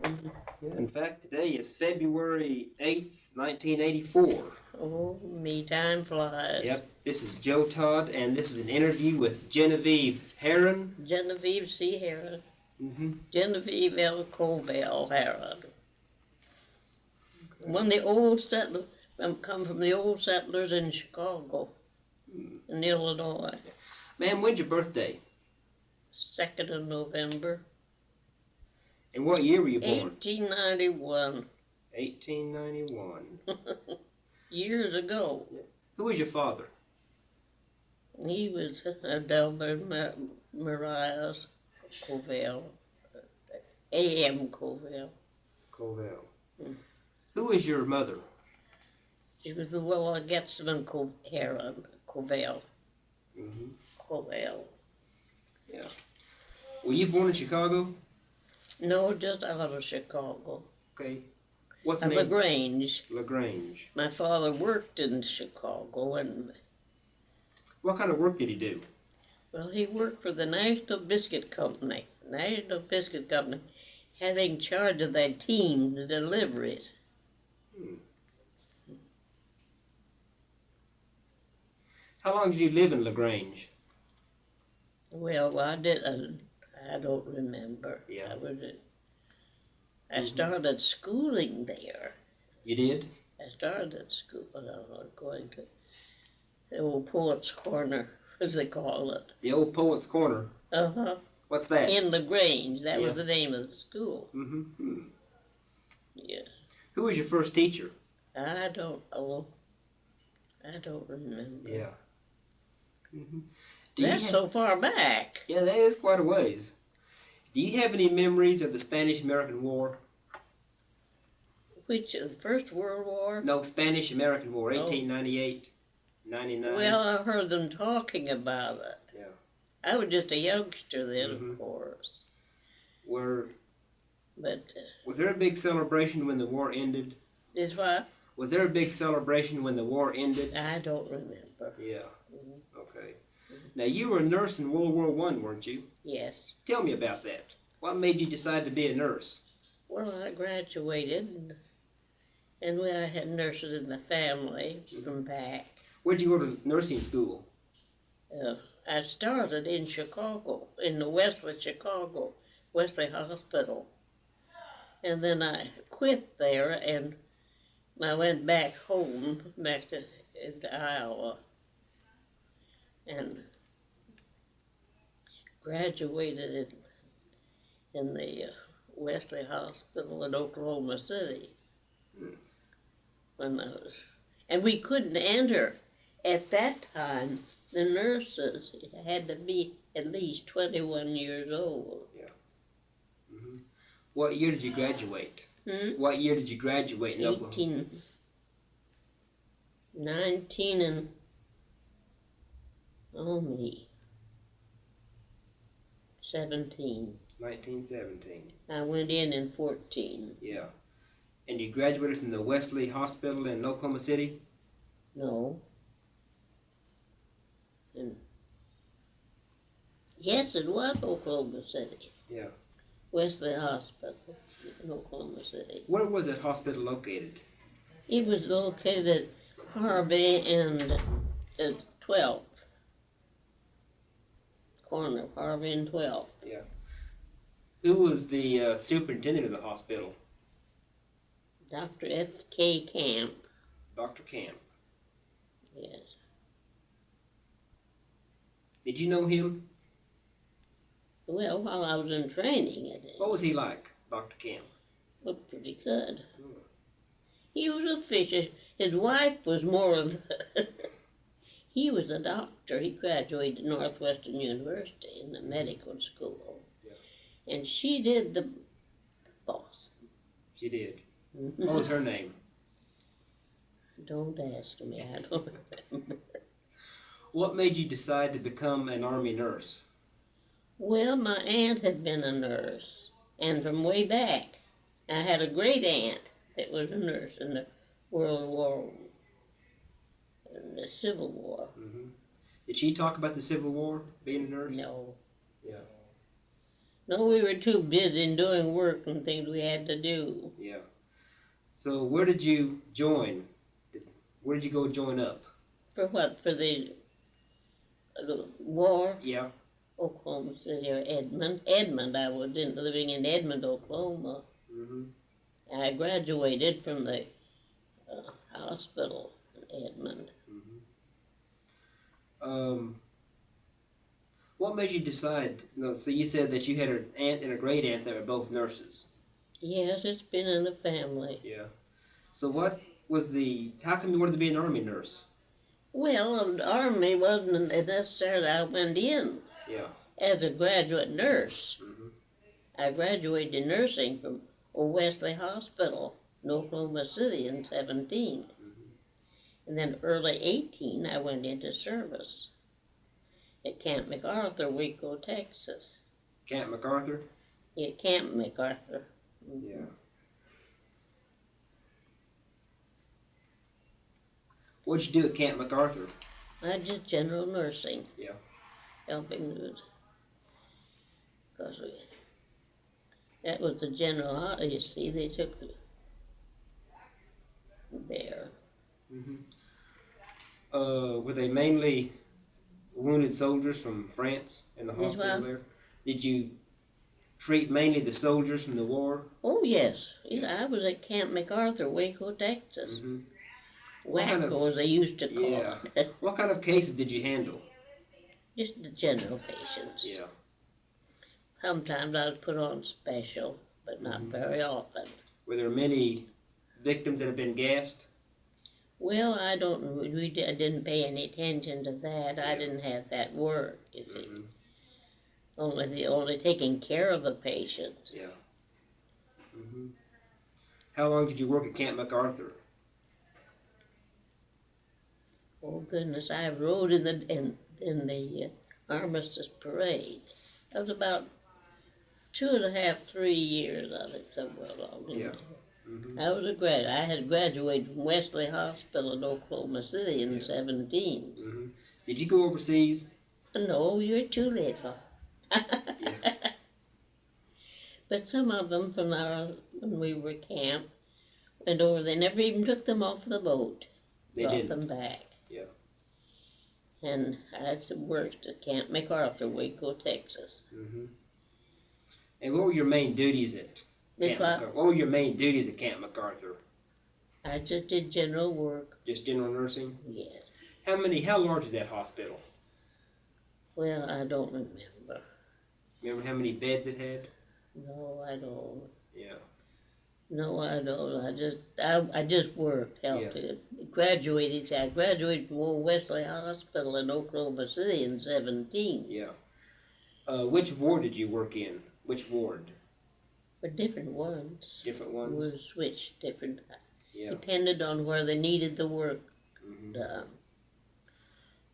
Yeah, in fact, today is February 8th, 1984. Oh, me time flies. Yep, this is Joe Todd, and this is an interview with Genivieve Herrin. Genevieve C. Herrin. Mm-hmm. Genevieve L. Covell Herrin. Okay. One of the old settlers, come from the old settlers in Chicago, in Illinois. Ma'am, when's your birthday? 2nd of November. And what year were you born? 1891. 1891. Years ago. Who was your father? He was Delbert Marias Covell. A.M. Covell. Covell. Who was your mother? She was the Willa Getzman Herrin Covell. Mm-hmm. Covell. Yeah. Were you born in Chicago? No, just out of Chicago. Okay. What's the name? LaGrange. LaGrange. My father worked in Chicago, and what kind of work did he do? well, he worked for the National Biscuit Company. National Biscuit Company, having charge of that team, the deliveries. How long did you live in LaGrange? Well, I don't remember. Yeah. I started schooling there. You did? I started school. I was going to the old Poets' Corner, as they call it. The old Poets' Corner? Uh-huh. What's that? In LaGrange. That was the name of the school. Mm-hmm. Yeah. Who was your first teacher? I don't remember. Yeah. Mm-hmm. That's so far back. Yeah, that is quite a ways. Do you have any memories of the Spanish-American War? Which, the First World War? No, Spanish-American War, 1898, 99. Well, I heard them talking about it. Yeah. I was just a youngster then, of course. Was there a big celebration when the war ended? Is what? Was there a big celebration when the war ended? I don't remember. Yeah. Okay. Now, you were a nurse in World War I, weren't you? Yes. Tell me about that. What made you decide to be a nurse? Well, I graduated, and I had nurses in the family from back. Where'd you go to nursing school? I started in Chicago, in the Wesley Hospital. And then I quit there, and I went back home, back to Iowa, and graduated in the Wesley Hospital in Oklahoma City. And we couldn't enter. At that time, the nurses had to be at least 21 years old. Yeah. Mm-hmm. What year did you graduate? What year did you graduate in Oklahoma? 19 and, 17. 1917. I went in 14. Yeah. And you graduated from the Wesley Hospital in Oklahoma City? No. Yes, it was Oklahoma City. Yeah. Wesley Hospital in Oklahoma City. Where was that hospital located? It was located at Harvey and 12th. Corner of Harvey and 12th. Yeah. Who was the superintendent of the hospital? Dr. F.K. Camp. Dr. Camp. Yes. Did you know him? Well, while I was in training, I did. What was he like, Dr. Camp? Well, pretty good. He was officious. His wife was more of he was a doctor. He graduated Northwestern University in the medical school. Yeah. And she did the boss. She did. What was her name? Don't ask me. I don't remember. What made you decide to become an Army nurse? Well, my aunt had been a nurse, and from way back. I had a great aunt that was a nurse in the World War, in the Civil War. Did she talk about the Civil War, being a nurse? No. Yeah. No, we were too busy doing work and things we had to do. Yeah. So where did you join? Where did you go join up? For what? For the war? Yeah. Oklahoma City or Edmond. Edmond, I was living in Edmond, Oklahoma. Mm-hmm. I graduated from the hospital in Edmond. Mm-hmm. What made you decide? No, so you said that you had an aunt and a great aunt that were both nurses. Yes, it's been in the family. Yeah. So what was how come you wanted to be an Army nurse? Well, the Army wasn't necessarily, I went in Yeah. as a graduate nurse. Mm-hmm. I graduated in nursing from Wesley Hospital in Oklahoma City in 17. Mm-hmm. And then early 18, I went into service at Camp McArthur, Waco, Texas. Camp McArthur? Yeah, Camp McArthur. Mm-hmm. Yeah. What'd you do at Camp McArthur? I did general nursing. Yeah. Helping with, because that was the general, you see, they took the there. Mm-hmm. Were they mainly wounded soldiers from France in the hospital there? Did you treat mainly the soldiers from the war? Oh, yes. I was at Camp McArthur, Waco, Texas. Mm-hmm. Waco, as they used to call it. What kind of cases did you handle? Just the general patients. Yeah. Sometimes I was put on special, but not very often. Were there many victims that have been gassed? Well, I didn't pay any attention to that. I didn't have that work, you see. Only taking care of the patient. Yeah. Mm-hmm. How long did you work at Camp McArthur? Oh goodness, I rode in the Armistice Parade. That was about 2.5, 3 years of it, somewhere along in there. Mm-hmm. I was a grad. I had graduated from Wesley Hospital in Oklahoma City in 17. Mm-hmm. Did you go overseas? No, you're too little. Yeah. But some of them from when we were camp went over. They never even took them off the boat. Brought them back. Yeah. And I worked at Camp McArthur, Waco, Texas. Mm-hmm. And what were your main duties at Camp McArthur? What were your main duties at Camp McArthur? I just did general work. Just general nursing? Yes. How large is that hospital? Well, I don't remember. Remember how many beds it had? No, I don't. Yeah. No, I don't. I just worked, helped it. Graduated. I graduated from Wesley Hospital in Oklahoma City in 17. Yeah. Which ward did you work in? Which ward? But different ones. Different ones? We switched different. Yeah. Depended on where they needed the work done.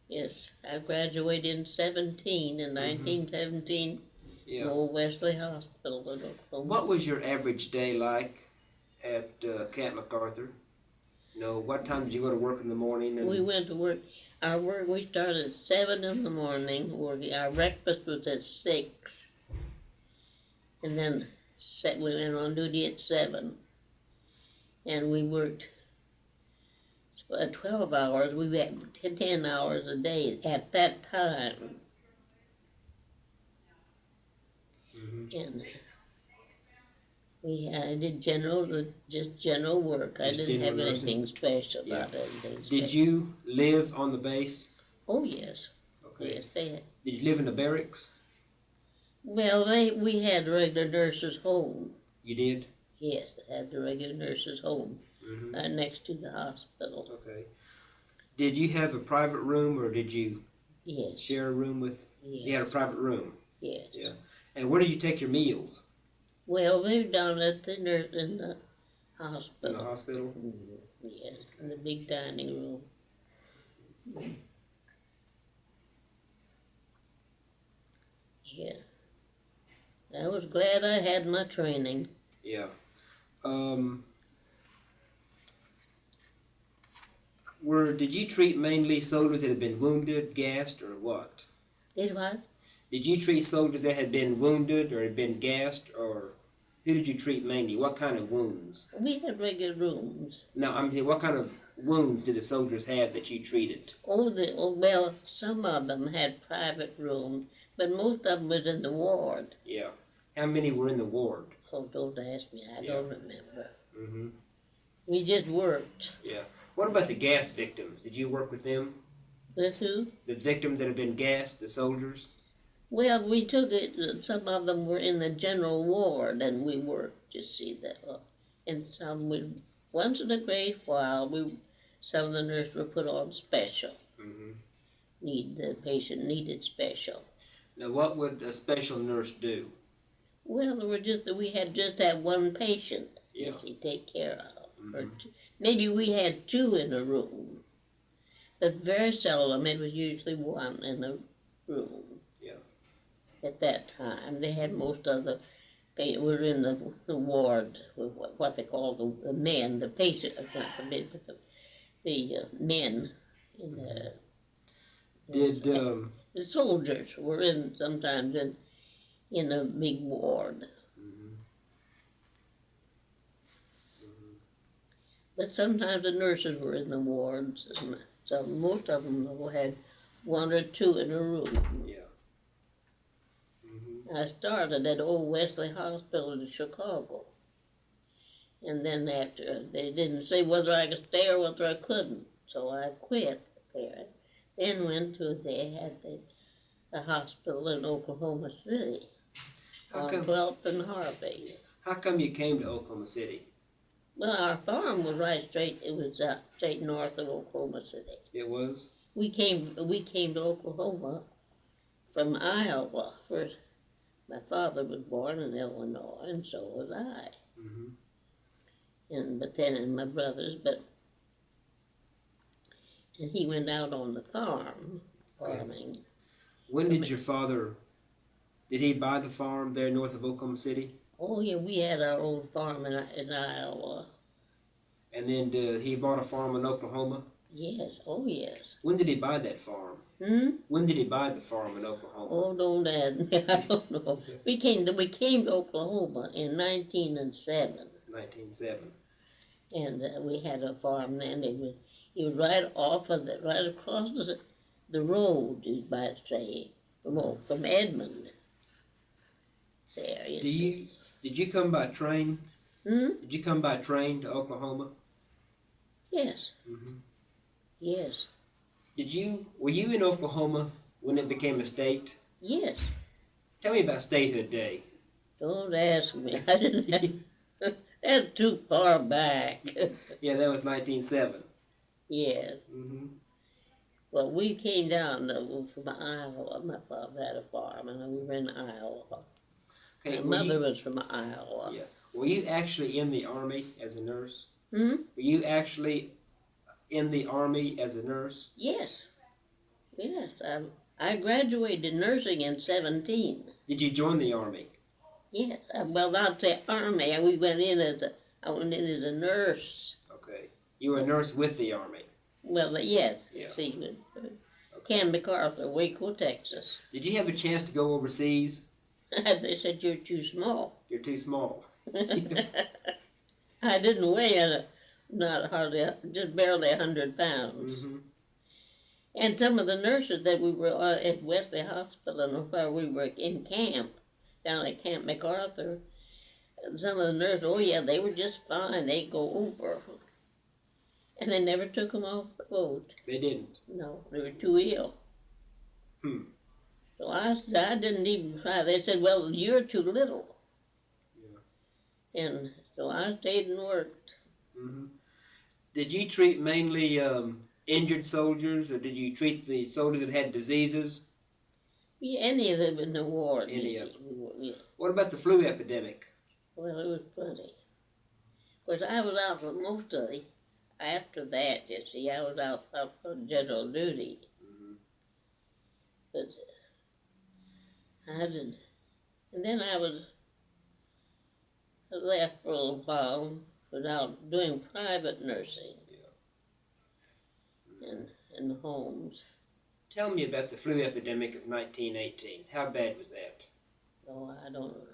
Yes, I graduated in 17, in 1917, Old Wesley Hospital in Oklahoma. What was your average day like at Camp MacArthur? You know, what time did you go to work in the morning? We went to work. We started at 7 in the morning. Our breakfast was at 6. And then we went on duty at 7. And we worked 12 hours. We had 10 hours a day at that time. And I did just general work. I didn't have anything special about anything special. Did you live on the base? Oh, yes. Okay. Yes, they had. Did you live in the barracks? Well, we had the regular nurses' home. You did? Yes, they had the regular nurses' home next to the hospital. Okay. Did you have a private room, or did you share a room with? Yes. You had a private room? Yes. Yeah. And where did you take your meals? Well, they were down at the in the hospital. In the hospital? Yes, in the big dining room. Yeah. I was glad I had my training. Yeah. Did you treat mainly soldiers that had been wounded, gassed, or what? Did what? Did you treat soldiers that had been wounded or had been gassed, or who did you treat mainly? What kind of wounds? We had regular rooms. No, I'm saying, what kind of wounds did the soldiers have that you treated? Well, some of them had private rooms, but most of them was in the ward. Yeah. How many were in the ward? Oh, don't ask me. I don't remember. Mm-hmm. We just worked. Yeah. What about the gas victims? Did you work with them? With who? The victims that have been gassed, the soldiers? Well, we took it, some of them were in the general ward, and we worked to see that. And some, once in a great while, some of the nurses were put on special. Mm-hmm. The patient needed special. Now, what would a special nurse do? Well, we had just had one patient, Yeah. to take care of. Mm-hmm. Or two. Maybe we had two in a room, but very seldom. It was usually one in a room. Yeah. At that time, they had most of they were in the ward, with what they call the men, the patient, not the men, but the men in the. Did the soldiers were sometimes in a big ward. Mm-hmm. Mm-hmm. But sometimes the nurses were in the wards, and so most of them had one or two in a room. Yeah. Mm-hmm. I started at Old Wesley Hospital in Chicago. And then after, they didn't say whether I could stay or whether I couldn't, so I quit there. Then went to, they had the hospital in Oklahoma City, on 12th and Harvey. How come you came to Oklahoma City? Well, our farm was it was straight north of Oklahoma City. It was? We came to Oklahoma from Iowa first. My father was born in Illinois, and so was I. Mm-hmm. But then my brothers, and he went out on the farming. When did your father, did he buy the farm there north of Oklahoma City? Oh yeah, we had our own farm in Iowa. And then he bought a farm in Oklahoma? Yes, oh yes. When did he buy that farm? When did he buy the farm in Oklahoma? Oh, don't ask me, I don't know. We came to Oklahoma in 1907. 1907. And we had a farm then. He was right off of right across the road, you might say, from Edmond. There, Did you come by train? Did you come by train to Oklahoma? Yes. Mm-hmm. Yes. Were you in Oklahoma when it became a state? Yes. Tell me about Statehood Day. Don't ask me. I didn't. That's too far back. Yeah, that was 1907. Yes. Mm-hmm. Well, we came down from Iowa. My father had a farm, and we were in Iowa. Okay, My mother was from Iowa. Yeah. Were you actually in the Army as a nurse? Hmm? Were you actually in the Army as a nurse? Yes. Yes. I graduated nursing in 17. Did you join the Army? Yes. Well, I'd say Army, and I went in as a nurse. Okay. You were a nurse with the Army? Well, yes. Yeah. See, Camp McArthur, Waco, Texas. Did you have a chance to go overseas? They said, you're too small. You're too small. I didn't weigh just barely 100 pounds. Mm-hmm. And some of the nurses that we were at Wesley Hospital, and where we were in camp, down at Camp McArthur, some of the nurses, oh yeah, they were just fine. They'd go over. And they never took them off the boat. They didn't? No, they were too ill. So I didn't even try. They said, well, you're too little. Yeah. And so I stayed and worked. Mm-hmm. Did you treat mainly injured soldiers, or did you treat the soldiers that had diseases? Yeah, any of them in the ward. Any of them. Yeah. What about the flu epidemic? Well, it was plenty. Of course, I was out for most of it. After that, you see, I was out for general duty. Mm-hmm. But I didn't. And then I left for a little while without doing private nursing. Yeah. In the homes. Tell me about the flu epidemic of 1918. How bad was that? Oh, I don't know.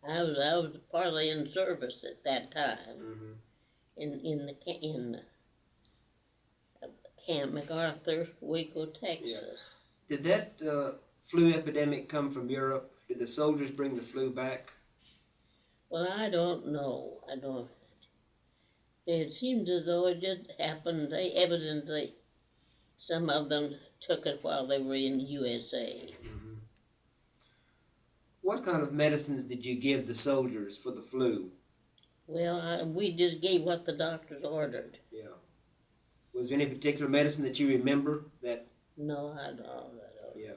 I was partly in service at that time in Camp McArthur, Waco, Texas. Did that flu epidemic come from Europe? Did the soldiers bring the flu back? Well, I don't know. I don't. It seems as though it just happened. They evidently, some of them took it while they were in the USA. What kind of medicines did you give the soldiers for the flu? Well, we just gave what the doctors ordered. Yeah. Was there any particular medicine that you remember that? No, I don't. Yeah.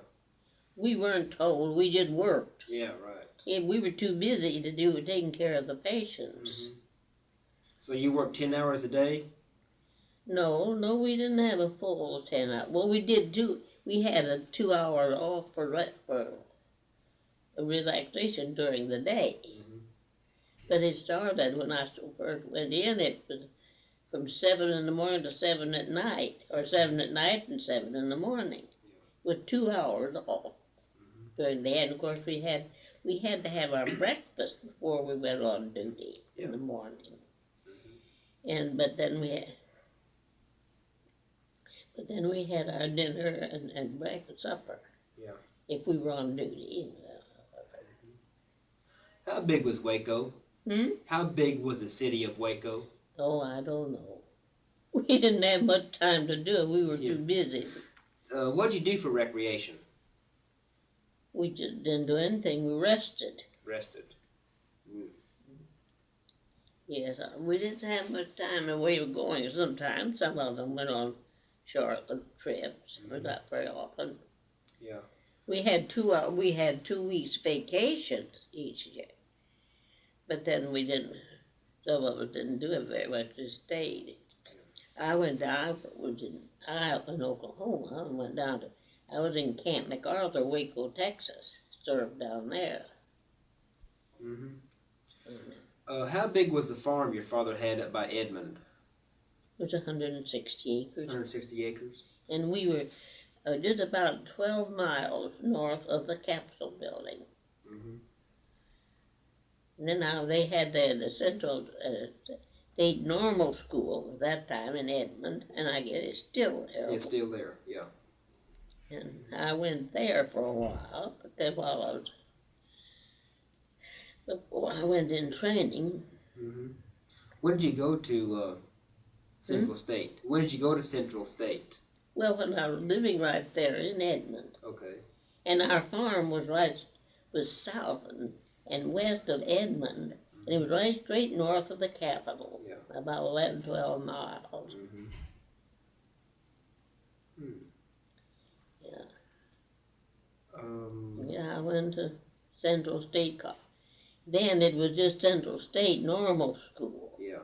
We weren't told. We just worked. Yeah, right. Yeah, we were too busy to do taking care of the patients. So you worked 10 hours a day? No, we didn't have a full 10 hours. Well, we did do. We had a 2 hour off for relaxation during the day. But it started when I first went in. It was from 7 in the morning to 7 at night, or 7 at night and 7 in the morning, with 2 hours off during the day. And of course, we had to have our breakfast before we went on duty in the morning. But then we had our dinner and breakfast supper. Yeah. If we were on duty. How big was Waco? How big was the city of Waco? Oh, I don't know. We didn't have much time to do it. We were too busy. What'd you do for recreation? We just didn't do anything. We rested. Rested. Yes, we didn't have much time and we were going sometimes. Some of them went on short trips, but not very often. Yeah. We had 2 weeks vacations each year. But then some of us didn't do it very much, just stayed. I went down, in Oklahoma, I was in Camp McArthur, Waco, Texas, served down there. How big was the farm your father had up by Edmond? It was 160 acres. 160 acres? And we were just about 12 miles north of the Capitol building. And then now they had the Central State Normal School at that time in Edmond, and I guess it's still there. It's still there, yeah. And I went there for a while, but then before I went in training. When did you go to Central State? When did you go to Central State? Well, when I was living right there in Edmond. Okay. And our farm was south and west of Edmond, and it was right straight north of the Capitol, about 11, 12 miles. Yeah, I went to Central State College. Then it was just Central State Normal School. Yeah.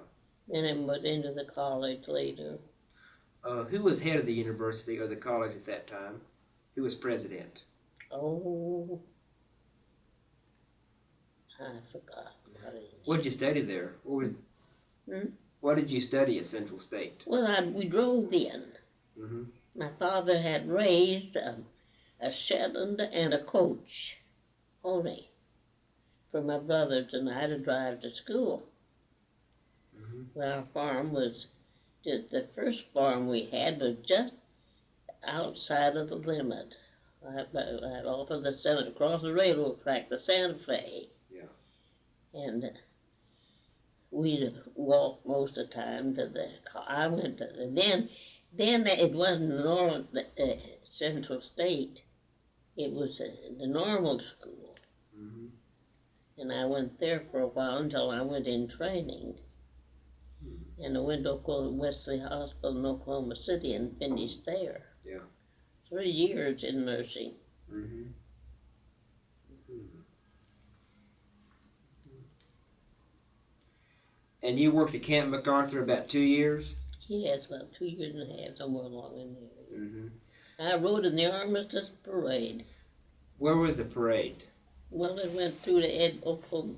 Then it went into the college later. Who was head of the university or the college at that time? Who was president? Oh, I forgot. What did you study there? What did you study at Central State? Well, we drove in. My father had raised a Shetland and a coach pony for my brothers and I to drive to school. Well, our farm was the first farm we had was just outside of the limit, right off of across the railroad track, the Santa Fe. Yeah. And we'd walk most of the time to the car. I went to then it wasn't normal Central State. It was the normal school. And I went there for a while until I went in training. And I went to Wesley Hospital in Oklahoma City and finished there. Yeah. 3 years in nursing. And you worked at Camp McArthur about 2 years? Yes, about 2 years and a half, somewhere along in there. I rode in the Armistice Parade. Where was the parade? Well, it went through the Oklahoma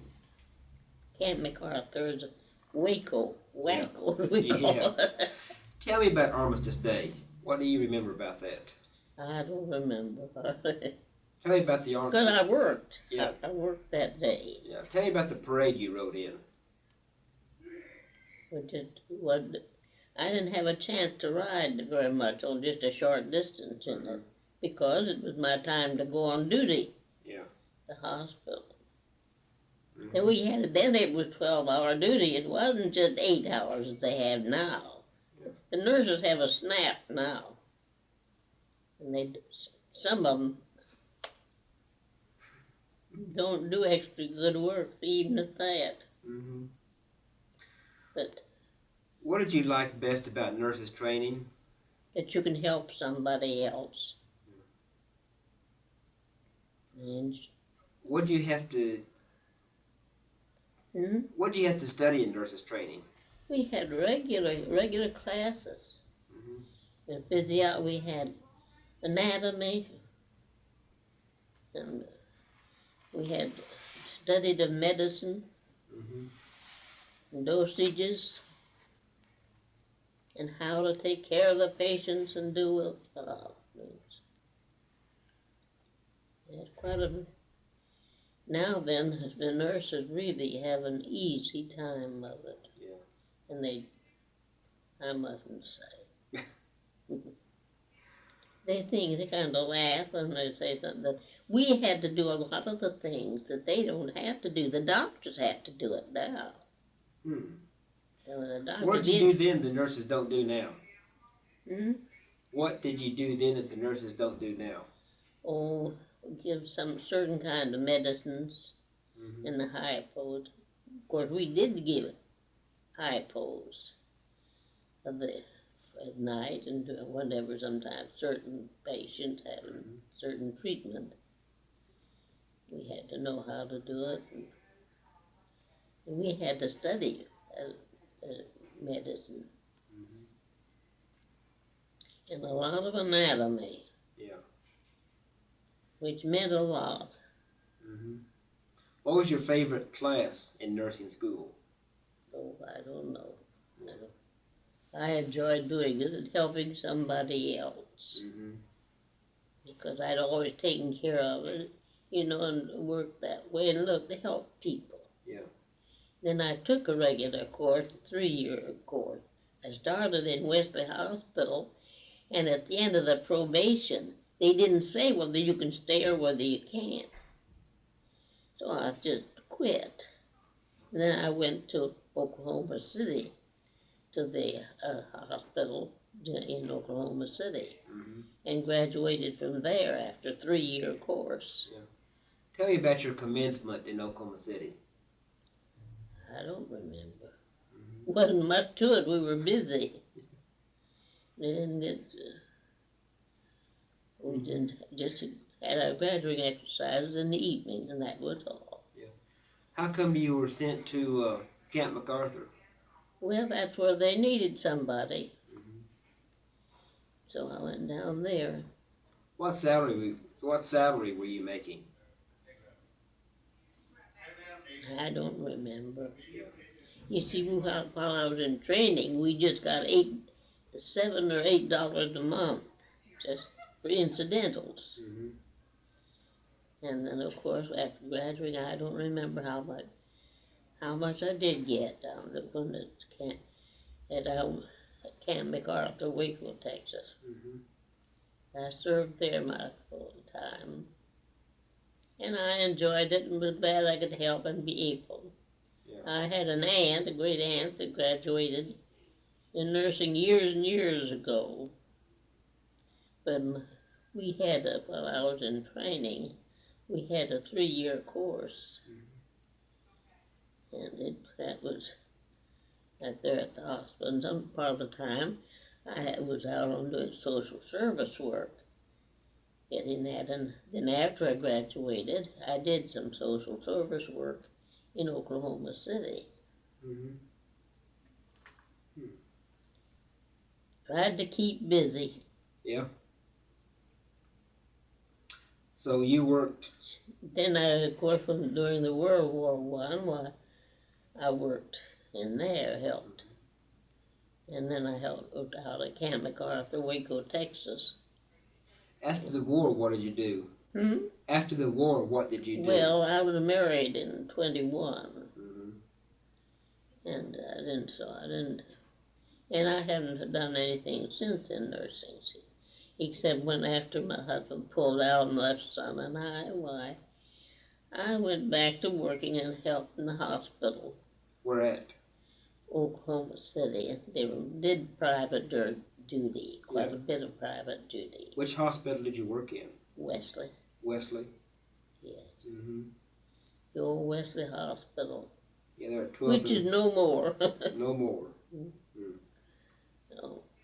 Camp McArthur's Waco, we call it. Tell me about Armistice Day. What do you remember about that? I don't remember. Tell me about the army. Because I worked. Yeah. I worked that day. Yeah. Tell me about the parade you rode in. I didn't have a chance to ride very much, on just a short distance in it, because it was my time to go on duty. Yeah. The hospital. And then it was 12-hour duty. It wasn't just 8 hours that they have now. Yeah. The nurses have a snap now. And some of them don't do extra good work, even at that. Mm-hmm. But what did you like best about nurses training? that you can help somebody else. And what do you have to What do you have to study in nurses training? we had regular classes. In physio, we had anatomy, and we had studied of medicine, and dosages, and how to take care of the patients and do things. It's quite a. Now then, the nurses really have an easy time of it. Yeah. And I mustn't say. They kind of laugh when they say something. That we had to do a lot of the things that they don't have to do. The doctors have to do it now. So what did you do then the nurses don't do now? What did you do then that the nurses don't do now? Oh, give some certain kind of medicines in the hypos. Of course, we did give hypos at night and whenever sometimes certain patients having certain treatment. We had to know how to do it. And we had to study medicine. And a lot of anatomy. Yeah. Which meant a lot. What was your favorite class in nursing school? Oh, I don't know. I enjoyed doing it and helping somebody else. Because I'd always taken care of it, and worked that way and looked to help people. Yeah. Then I took a regular course, a 3-year course. I started in Wesley Hospital, and at the end of the probation, they didn't say whether you can stay or whether you can't. So I just quit. And then I went to Oklahoma City, to the hospital in Oklahoma City, and graduated from there after a 3-year course. Yeah. Tell me about your commencement in Oklahoma City. I don't remember. Wasn't much to it. We were busy. And we didn't just had our graduating exercises in the evening, and that was all. Yeah. How come you were sent to Camp McArthur? Well, that's where they needed somebody. So I went down there. What salary were you making? I don't remember. You see, while I was in training, we just got $7 or $8 a month, just for incidentals. And then, of course, after graduating, I don't remember how much I did get down at Camp McArthur, Waco, Texas. I served there my full time. And I enjoyed it and was glad I could help and be able. Yeah. I had an aunt, a great aunt, that graduated in nursing years and years ago. But we had, while I was in training, we had a 3-year course. And that was out there at the hospital. And some part of the time, I was out on doing social service work, getting that. And then after I graduated, I did some social service work in Oklahoma City. Tried to keep busy. Yeah. So you worked. Then of course, during the World War I worked in there, helped. And then I helped out at Camp McArthur, Waco, Texas. After the war, what did you do? Hmm? After the war, what did you do? Well, I was married in 21, Mm-hmm. and and I haven't done anything since in nursing, except when after my husband pulled out and left Son and I went back to working and helped in the hospital. Where at? Oklahoma City. They did private duty, quite a bit of private duty. Which hospital did you work in? Wesley. Wesley? Yes. Mm-hmm. The old Wesley Hospital. Yeah, there are 12. Which is no more. No more.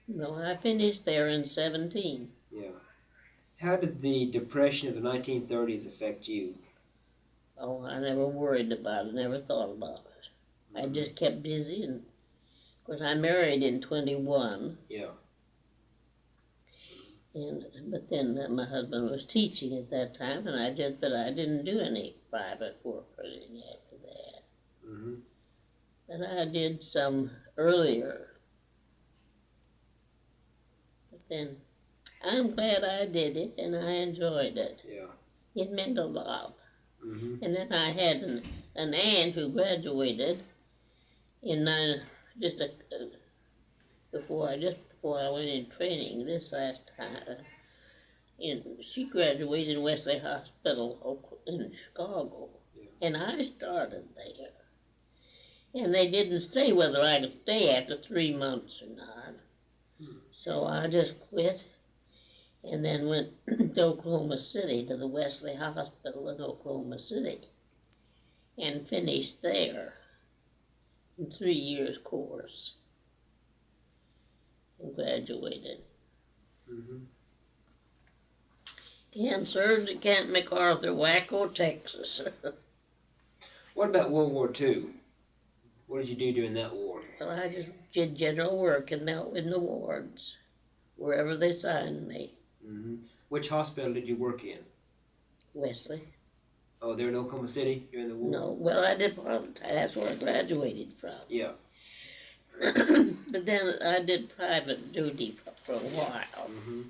No, I finished there in 17. Yeah. How did the Depression of the 1930s affect you? Oh, I never worried about it, never thought about it. I just kept busy, and of course I married in 21. Yeah. But then my husband was teaching at that time, and I didn't do any private work or anything after that. Mm-hmm. But I did some earlier. But then I'm glad I did it, and I enjoyed it. Yeah. It meant a lot. Mm-hmm. And then I had an aunt who graduated in before I went in training this last time. She graduated in Wesley Hospital in Chicago, and I started there. And they didn't say whether I could stay after 3 months or not. So I just quit and then went to Oklahoma City, to the Wesley Hospital in Oklahoma City, and finished there in 3 years course and graduated. Mm-hmm. And served at Camp McArthur, Waco, Texas. What about World War II? What did you do during that war? Well, I just did general work in the wards, wherever they signed me. Mm-hmm. Which hospital did you work in? Wesley. Oh, they're in Oklahoma City during the war? No, well, I did part of the time. That's where I graduated from. Yeah. But then I did private duty for a while. Mm-hmm.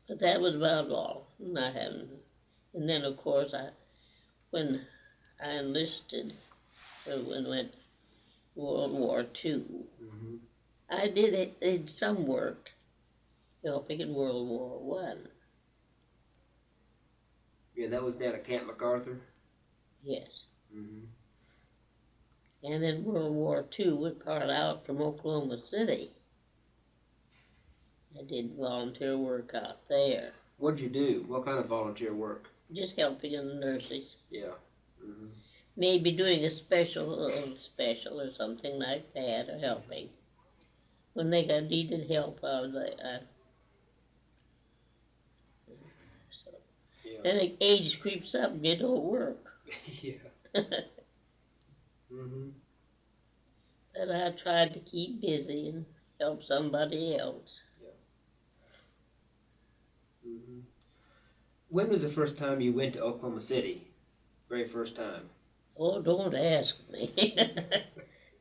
But that was about all. And and then of course when I enlisted, when I went World War II, Mm-hmm. I did some work helping in World War I. Yeah, that was down at Camp McArthur? Yes. Mm-hmm. And in World War II, we part out from Oklahoma City. I did volunteer work out there. What'd you do? What kind of volunteer work? Just helping in the nurses. Yeah. Mm-hmm. Maybe doing a special or something like that, or helping. When they needed help, I was so. Yeah. Then the age creeps up and you don't work. Yeah. Mm-hmm. But I tried to keep busy and help somebody else. Mm-hmm. When was the first time you went to Oklahoma City? Very first time? Oh, don't ask me.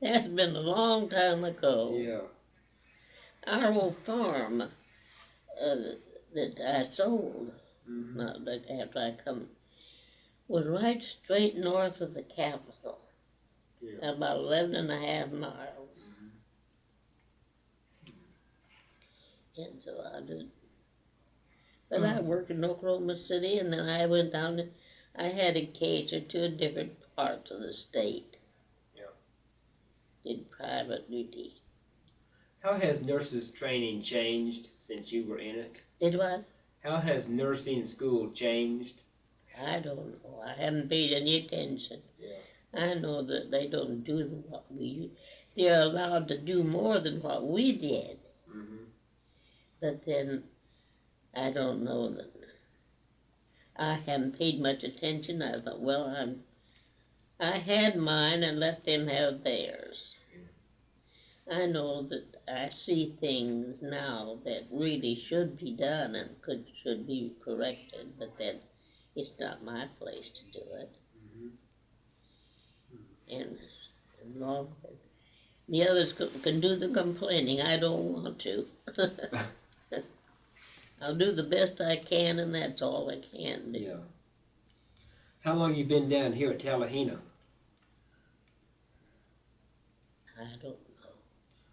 That's been a long time ago. Yeah. Our old farm that I sold, Mm-hmm. not that after I come, was right straight north of the capital, about 11.5 miles. Mm-hmm. And so I did. But I worked in Oklahoma City, and then I went down to, I had to cater to different parts of the state. Yeah. Did private duty. How has nurses training changed since you were in it? Did what? How has nursing school changed? I don't know. I haven't paid any attention. Yeah. I know that they don't do what we. They're allowed to do more than what we did. Mm-hmm. But then, I don't know that. I haven't paid much attention. I thought, well, I had mine and let them have theirs. I know that I see things now that really should be done and should be corrected, but then it's not my place to do it. Mm-hmm. And long, The others can do the complaining. I don't want to. I'll do the best I can, and that's all I can do. Yeah. How long you been down here at Talihina? I don't know.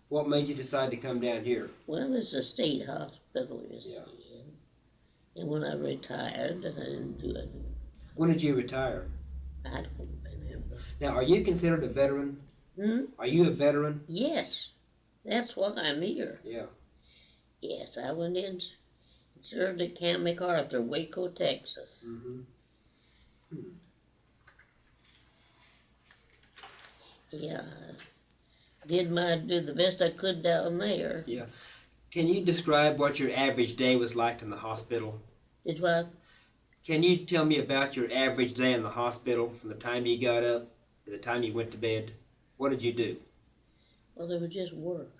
What made you decide to come down here? Well, it's a state hospital, you Yeah. see. And when I retired, I didn't do it. When did you retire? I don't remember. Now, are you considered a veteran? Are you a veteran? Yes. That's why I'm here. Yeah. Yes, I went in and served at Camp McArthur, Waco, Texas. Yeah. Do the best I could down there. Yeah. Can you describe what your average day was like in the hospital? Did what? Can you tell me about your average day in the hospital from the time you got up to the time you went to bed? What did you do? Well, there was just work.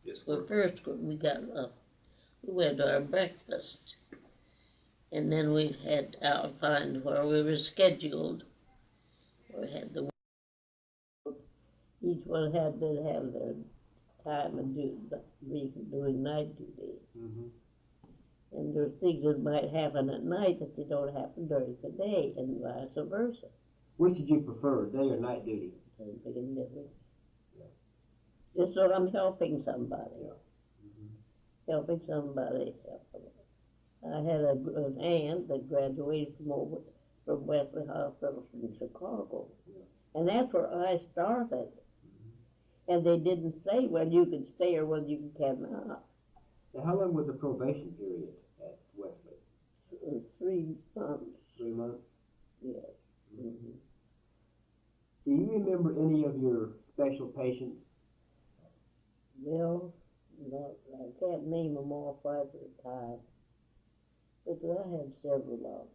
Just Well, work. first we got up. We went to our breakfast. And then we had to find where we were scheduled. We had the each one had to have their time of doing night duty. And there's things that might happen at night that they don't happen during the day, and vice versa. Which did you prefer, day or night duty? Doesn't make any difference. Just so I'm helping somebody. Helping somebody. I had an aunt that graduated from Wesley Hospital from Chicago. And that's where I started. And they didn't say whether you could stay or whether you cannot. Now, how long was the probation period at Wesley? It was 3 months. 3 months? Yes. Do you remember any of your special patients? Well, I can't name them all right at the time. But I had several of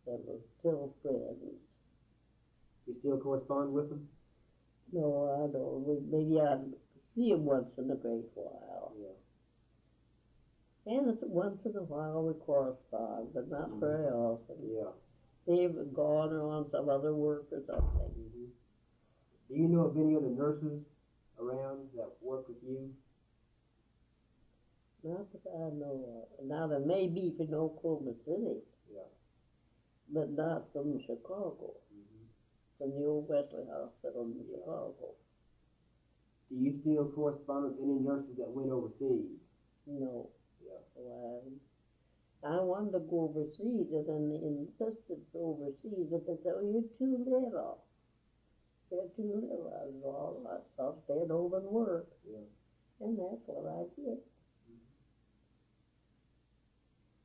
them, still friends. You still correspond with them? No, I don't. Maybe I'd see them once in a great while. Yeah. And once in a while we correspond, but not very often. Yeah. They've gone or on some other work or something. Do you know of any other nurses around that work with you? Not that I know of. Now there may be from Oklahoma City. Yeah. But not from Chicago. From the old Wesley Hospital in Chicago. Do you still correspond with any nurses that went overseas? No. Yeah. Well, I wanted to go overseas, and then they insisted overseas, but they said, "Oh, you're too little. You're too little." I was all right. I'll stay at home and work. Yeah. And that's what I did.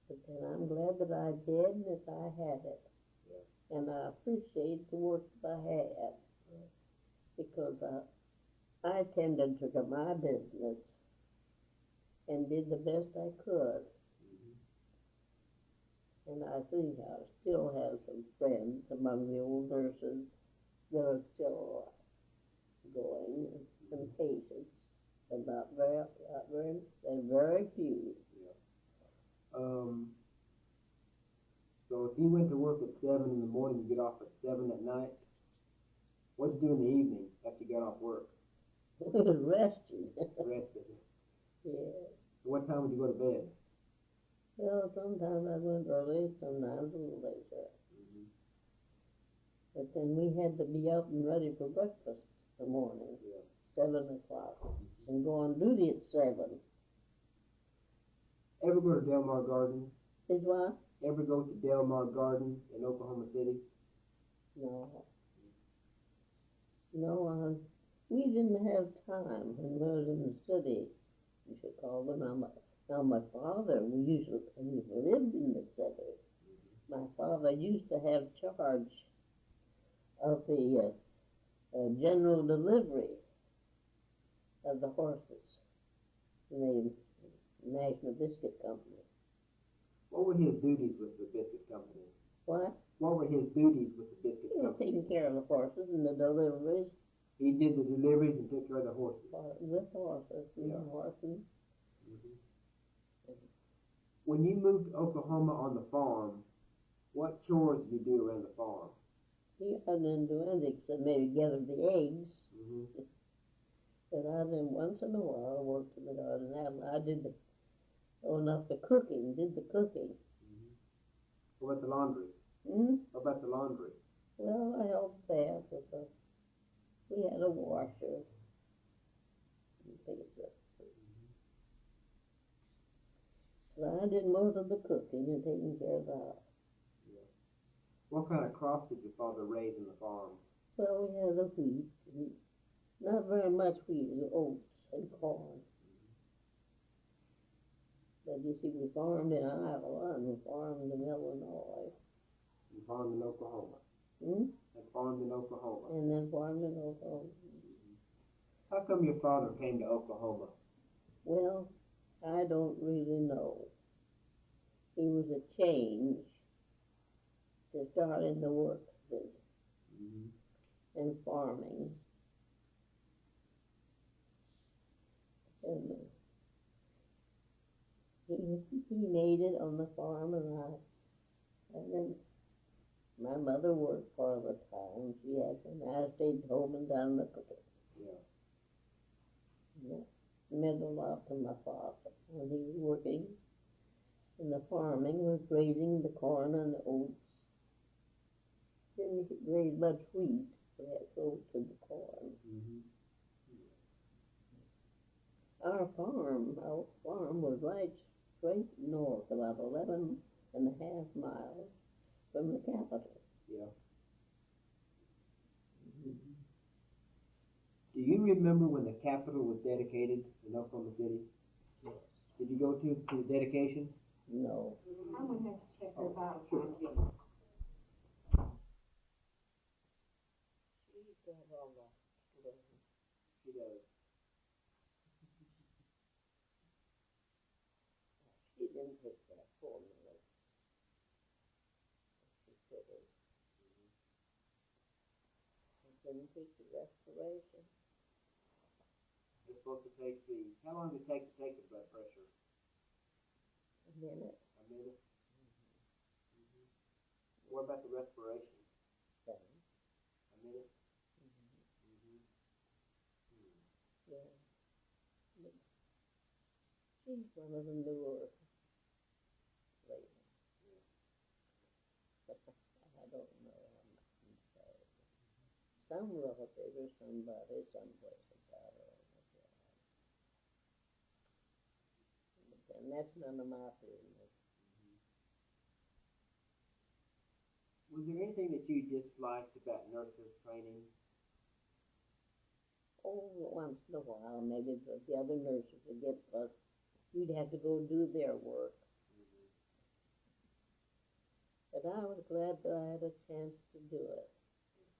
But then I'm glad that I did and that I had it. And I appreciate the work that I had, because I tended to my business and did the best I could. And I think I still have some friends among the old nurses that are still going, and patients, but not very few. So if you went to work at 7 in the morning, you get off at 7 at night, what'd you do in the evening after you got off work? Resting. Rested. Yeah. What time would you go to bed? Well, sometimes I went early, sometimes a little later. But then we had to be up and ready for breakfast in the morning, 7 o'clock, and go on duty at 7. Ever go to Delmar Gardens? Is what? Ever go to Delmar Gardens in Oklahoma City? No. No, we didn't have time when we was in the city in Chicago. Now my father, we lived in the city. My father used to have charge of the general delivery of the horses in the National Biscuit Company. What were his duties with the biscuit company? What? What were his duties with the biscuit He was company? taking care of the horses and the deliveries. He did the deliveries and took care of the horses. With horses and horses. When you moved to Oklahoma on the farm, what chores did you do around the farm? I didn't do anything except maybe gather the eggs. But I then once in a while worked in the garden. I did the enough the cooking. Did the cooking. Mm-hmm. What about the laundry? Hmm? What about the laundry? Well, I helped that with the. We had a washer. And things like that. So I did most of the cooking and taking care of the house. Yeah. What kind of crops did your father raise in the farm? Well, we had the wheat. And not very much wheat, oats and corn. But you see, we farmed in Iowa and we farmed in Illinois. You farmed in Oklahoma. Hmm? And farmed in Oklahoma. And then farmed in Oklahoma. How come your father came to Oklahoma? Well, I don't really know. He was a change to start in the work business and farming. And he made it on the farm, and then my mother worked part of the time. She had, and I stayed home and done the cooking. Yeah. Meant a lot to my father when he was working in the farming, was raising the corn and the oats. Didn't raise much wheat, but had oats and the corn. Mm-hmm. Our farm was right straight north, about 11.5 miles from the capital. Yeah. Do you remember when the Capitol was dedicated in Oklahoma City? Yes. Did you go to the dedication? No. I'm gonna have to check her out. Sure. She's got all that. She does. She didn't take that formula. She could have. She didn't take the respiration. You're supposed to take how long did it take to take the blood pressure? A minute. A minute? Mm-hmm. What about the respiration? 7. A minute? Mm-hmm. Yeah. She's one of the newer ladies. Yeah. I don't know how much to say. Some relative or somebody someplace about her. And that's none of my business. Was there anything that you disliked about nurses training? Oh, once in a while, maybe the other nurses would get us. We'd have to go do their work. But I was glad that I had a chance to do it.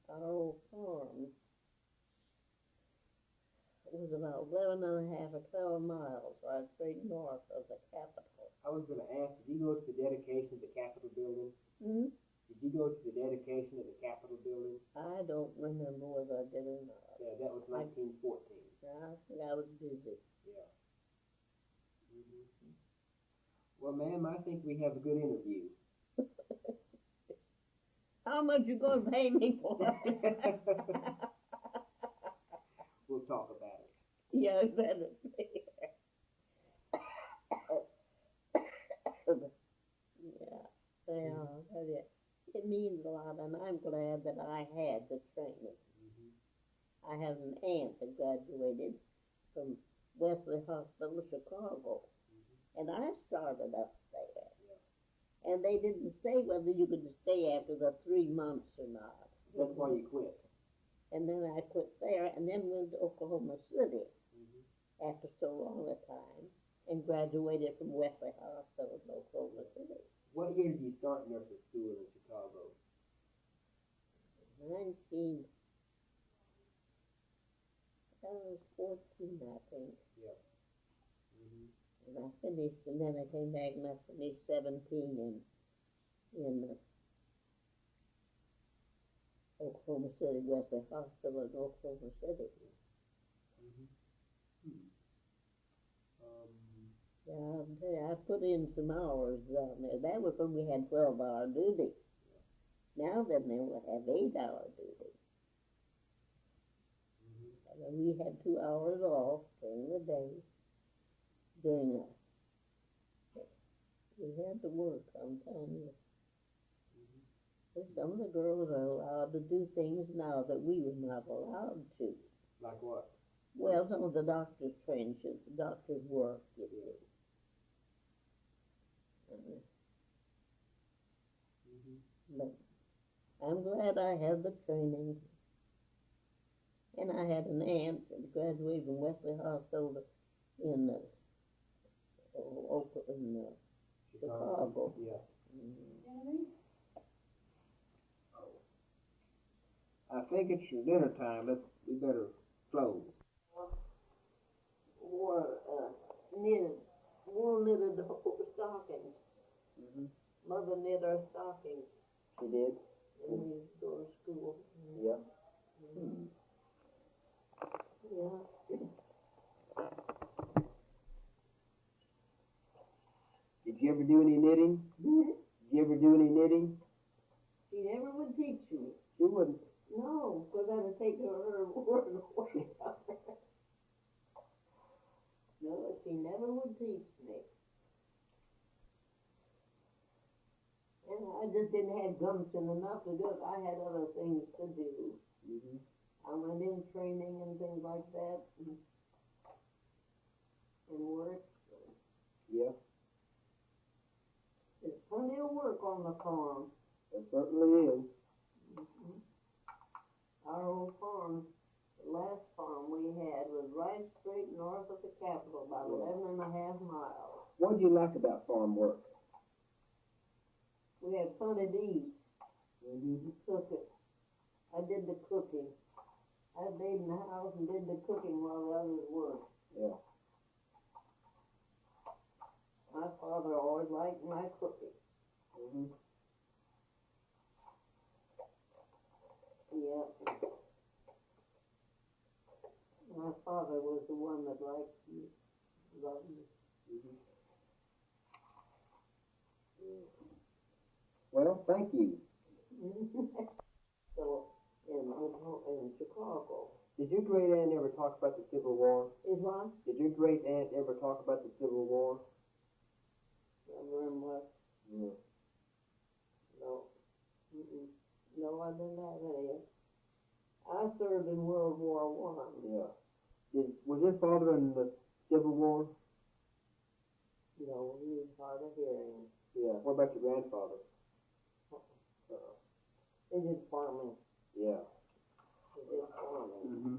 Our old farm was about 11.5 or 12 miles right straight north of the capital. I was going to ask, did you go to the dedication of the Capitol building? Hmm? Did you go to the dedication of the Capitol building? I don't remember whether I did or not. Yeah, that was 1914. I think I was busy. Yeah. Mm-hmm. Well, ma'am, I think we have a good interview. How much you going to pay me for it? We'll talk about it. Yeah, I better be. Yeah, it means a lot, and I'm glad that I had the training. I had an aunt that graduated from Wesley Hospital, Chicago, and I started up there. Yeah. And they didn't say whether you could stay after the 3 months or not. That's why you quit. And then I quit there, and then went to Oklahoma City after so long a time, and graduated from Wesley Hospital in Oklahoma City. What year did you start nurse's school in Chicago? 14, I think. Yeah. And I finished, and then I came back and I finished 17 in Oklahoma City, Wesley Hospital in Oklahoma City. Yeah, I'll tell you, I put in some hours down there. That was when we had 12-hour duty. Now then they will have 8-hour duty. We had 2 hours off during the day. We had to work, I'm telling you. Some of the girls are allowed to do things now that we were not allowed to. Like what? Well, some of the doctor's friendships, the doctor's work, you see. But I'm glad I had the training. And I had an aunt that graduated from Wesley Hospital in Chicago. Yeah. Mm-hmm. I think it's your dinner time. We better close. Wool knitted stockings. Mm-hmm. Mother knit our stockings. She did? And we used to go to school. Yeah. Mm-hmm. Yeah. Did you ever do any knitting? Mm-hmm. Did you ever do any knitting? She never would teach me. She wouldn't. No, because that'd take her word away. No, she never would teach me. And I just didn't have gumption enough to do it. I had other things to do. Mm-hmm. I went in training and things like that and work. Yeah. There's plenty of work on the farm. There certainly is. Mm-hmm. Our old farm, the last farm we had was right straight north of the capital, about 11.5 miles. What did you like about farm work? We had plenty to eat. Mm-hmm. Cook it. I did the cooking. I stayed in the house and did the cooking while the others worked. Yeah. My father always liked my cooking. Mm-hmm. Yeah. My father was the one that liked me, loved me. Mm-hmm. Well, thank you. So, in Chicago. Did your great aunt ever talk about the Civil War? Is what? Did your great aunt ever talk about the Civil War? Never in what? Yeah. No. Mm-mm. No, I didn't have any. I served in World War I. Yeah. Was your father in the Civil War? No, he was hard of hearing. Yeah. What about your grandfather? They did farming. Yeah. They did farming. Mm-hmm.